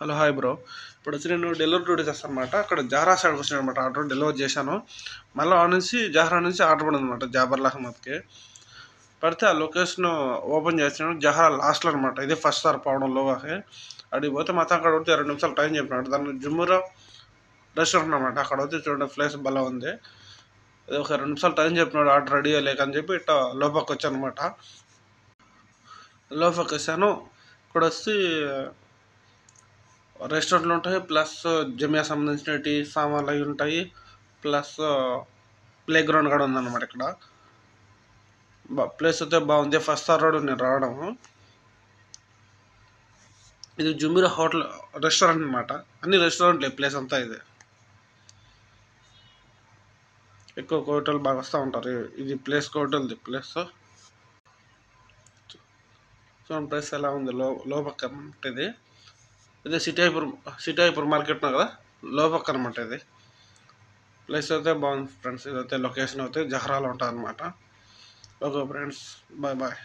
Hello hi bro. ఇప్పుడు వచ్చి నేను డెలివరీ డ్యూటీ చేస్తాను అనమాట. అక్కడ జహరా సైడ్కి వచ్చిన అనమాట. ఆర్డర్ డెలివరీ చేశాను. మళ్ళీ ఆ నుంచి జహరా నుంచి ఆర్డర్ పడింది అనమాట. జాబర్లా అహ్మద్కి పడితే ఆ లొకేషన్ ఓపెన్ చేసినాను. జహరా లాస్ట్లో అనమాట. ఇది ఫస్ట్ సార్ పోవడం లోగాకి అడిగి పోతే మొత్తం అక్కడ వస్తే 2 నిమిషాలు టైం చెప్పినాడు. దాన్ని జుమ్మురా రెస్టారెంట్ అనమాట. అక్కడ వచ్చి చూడండి ప్లేస్ భలే ఉంది. ఇది ఒక 2 నిమిషాలు టైం చెప్పినాడు ఆర్డర్ రెడీ లేకని చెప్పి ఇట్లా లోపలికి వచ్చాను అనమాట. లోపలికి వచ్చాను. ఇక్కడ వచ్చి రెస్టారెంట్లు ఉంటాయి, ప్లస్ జిమ్కి సంబంధించిన టీ సామాన్లు అవి ఉంటాయి, ప్లస్ ప్లే గ్రౌండ్ కూడా ఉందన్నమాట. ఇక్కడ ప్లేస్ అయితే బాగుంది. ఫస్ట్ సార్ రోడ్ నేను రావడము. ఇది జుమీరా హోటల్ రెస్టారెంట్ అనమాట. అన్ని రెస్టారెంట్లే ప్లేస్ అంతా. ఇది ఎక్కువ హోటల్ బాగా వస్తూ ఉంటారు. ఇది ప్లేస్ హోటల్ది ప్లేస్. చూడండి ప్లేస్ ఎలా ఉంది. లోపక్క అనమాట. ఇది సిటీ హైపర్ మార్కెట్ కదా, లోపక్క అనమాట. ఇది ప్లేస్ అయితే బాగుంది ఫ్రెండ్స్. ఇదైతే లొకేషన్ అయితే జహరాలో ఉంటుంది అనమాట. Okay friends, bye bye.